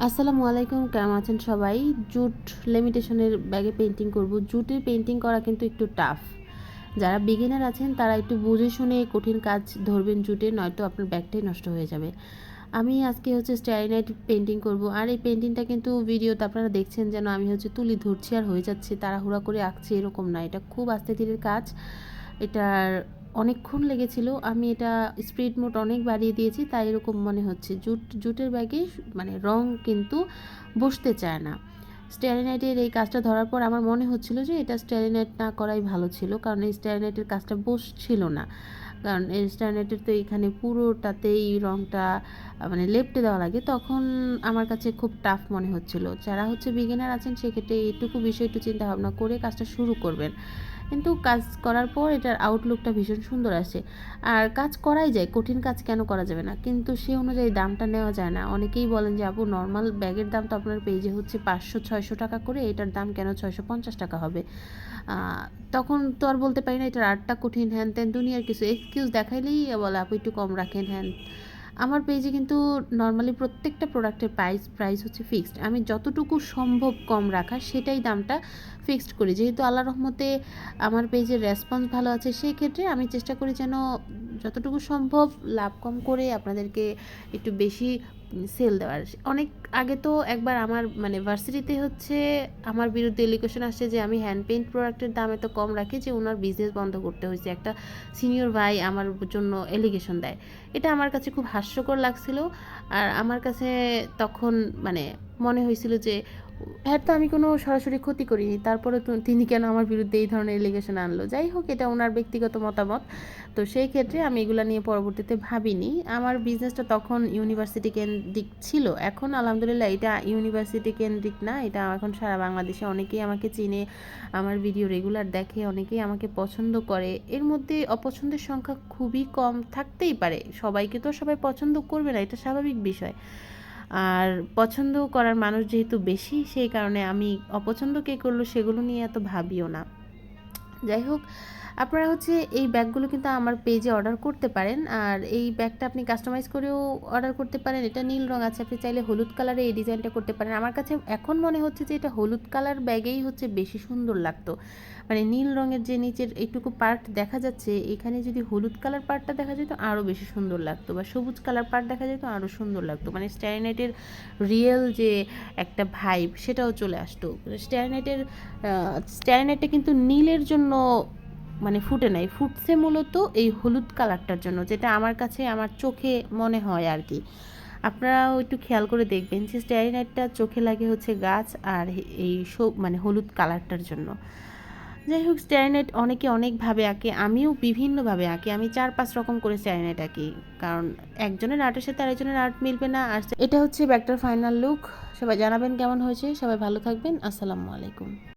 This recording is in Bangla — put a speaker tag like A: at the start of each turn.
A: আসসালামু আলাইকুম, কেমন আছেন সবাই? জুট লিমিটেশনের ব্যাগে পেন্টিং করব। জুটে পেন্টিং করা কিন্তু একটু টাফ। যারা বিগিনার আছেন তারা একটু বুঝে শুনে কঠিন কাজ ধরবেন জুটে, নয়তো আপনার ব্যাগটাই নষ্ট হয়ে যাবে। আমি আজকে স্টারি নাইট পেন্টিং করব। আর এই পেন্টিংটা কিন্তু ভিডিওতে আপনারা দেখছেন যেন আমি তুলি ধরছি আর হয়ে যাচ্ছে, তাড়াহুড়া করে আঁকছি, এরকম না। এটা খুব আস্তে ধীরে কাজ। এটার অনেকক্ষণ লেগেছিল। আমি এটা স্পিড মোড অনেক বাড়িয়ে দিয়েছি, তাই এরকম মনে হচ্ছে। জুটের ব্যাগে মানে রং কিন্তু বসতে চায় না। স্টারি নাইটের এই কাজটা ধরার পর আমার মনে হচ্ছিল যে এটা স্টারি নাইট না করাই ভালো ছিল, কারণ এই স্টারি নাইটের কাজটা বসছিল না। কারণ এই স্টারি নাইটের তো এখানে পুরোটাতেই রংটা মানে লেপ্টে দেওয়া লাগে, তখন আমার কাছে খুব টাফ মনে হচ্ছিল। যারা বিগিনার আছেন সেক্ষেত্রে এইটুকু বিষয় একটু চিন্তা ভাবনা করে কাজটা শুরু করবেন। কিন্তু কাজ করার পর এটার আউটলুকটা ভীষণ সুন্দর আসে। আর কাজ করাই যায়, কঠিন কাজ কেন করা যাবে না? কিন্তু সে অনুযায়ী দামটা নেওয়া যায় না। অনেকেই বলেন যে আপু, নর্মাল ব্যাগের দাম তো আপনার পেজে 500-600 টাকা করে, এটার দাম কেন 650 টাকা হবে? তখন তো আর বলতে পারি না এটার আর্টটা কঠিন, হ্যান ত্যান দুনিয়ার কিছু এক্সকিউজ দেখাইলেই বলে আপু একটু কম রাখেন, হ্যান। আমার পেজে কিন্তু নর্মালি প্রত্যেকটা প্রোডাক্টের প্রাইস ফিক্সড। আমি যতটুকু সম্ভব কম রাখার সেটাই দামটা ফিক্সড করি। যেহেতু আল্লাহর রহমতে আমার পেজের রেসপন্স ভালো আছে, সেই ক্ষেত্রে আমি চেষ্টা করি যেন যতটুকু সম্ভব লাভ কম করে আপনাদেরকে একটু বেশি সেল দেওয়ার। অনেক আগে তো একবার আমার মানে ভার্সিটিতে আমার বিরুদ্ধে এলিগেশন আসছে যে আমি হ্যান্ড পেইন্ট প্রোডাক্টের দাম এত কম রাখি যে ওনার বিজনেস বন্ধ করতে হয়েছে। একটা সিনিয়র ভাই আমার জন্য এলিগেশন দেয়। এটা আমার কাছে খুব হাস্যকর লাগছিল। আর আমার কাছে তখন মানে মনে হয়েছিল যে হ্যাঁ, তো আমি কোনো সরাসরি ক্ষতি করিনি, তারপরে তো তিনি কেন আমার বিরুদ্ধে এই ধরনের এলিগেশন আনলো? যাই হোক, এটা ওনার ব্যক্তিগত মতামত। তো সেই ক্ষেত্রে আমি এগুলো নিয়ে পরবর্তীতে ভাবিনি। আমার বিজনেসটা তখন ইউনিভার্সিটি কেন্দ্রিক ছিল। এখন আলহামদুলিল্লাহ এটা ইউনিভার্সিটি কেন্দ্রিক না, এটা এখন সারা বাংলাদেশে অনেকেই আমাকে চিনে, আমার ভিডিও রেগুলার দেখে, অনেকেই আমাকে পছন্দ করে। এর মধ্যে অপছন্দের সংখ্যা খুবই কম থাকতেই পারে, সবাইকে তো সবাই পছন্দ করবে না, এটা স্বাভাবিক বিষয়। আর পছন্দ করার মানুষ যেহেতু বেশি, সেই কারণে আমি অপছন্দ কে করলো সেগুলো নিয়ে এত ভাবিও না। যাই হোক, আপনারা এই ব্যাগগুলো কিন্তু আমার পেজে অর্ডার করতে পারেন। আর এই ব্যাগটা আপনি কাস্টমাইজ করেও অর্ডার করতে পারেন। এটা নীল রং আছে, আপনি চাইলে হলুদ কালারে এই ডিজাইনটা করতে পারেন। আমার কাছে এখন মনে হচ্ছে যে এটা হলুদ কালার ব্যাগেই বেশি সুন্দর লাগতো। মানে নীল রঙের যে নিচের এইটুকু পার্ট দেখা যাচ্ছে, এখানে যদি হলুদ কালার পার্টটা দেখা যেত আরও বেশি সুন্দর লাগতো, বা সবুজ কালার পার্ট দেখা যেত আরও সুন্দর লাগতো। মানে স্টারি নাইটের রিয়েল যে একটা ভাইব সেটাও চলে আসতো। স্টারি নাইটটা কিন্তু নীলের জন্য মানে ফুটে নাই, ফুটছে মূলত এই হলুদ কালারটার জন্য, যেটা আমার কাছে আমার চোখে মনে হয় আর কি। আপনারাও একটু খেয়াল করে দেখবেন যে স্টারি নাইটটা চোখে লাগে গাছ আর এই সব মানে হলুদ কালারটার জন্য। যাই হোক, স্টারি নাইট অনেকে অনেকভাবে আঁকে, আমিও বিভিন্নভাবে আঁকি। আমি 4-5 রকম করে স্টারি নাইট আঁকি, কারণ একজনের আর্টের সাথে আরেকজনের আর্ট মিলবে না। আর এটা ব্যাগটার ফাইনাল লুক। সবাই জানাবেন কেমন হয়েছে। সবাই ভালো থাকবেন। আসসালামু আলাইকুম।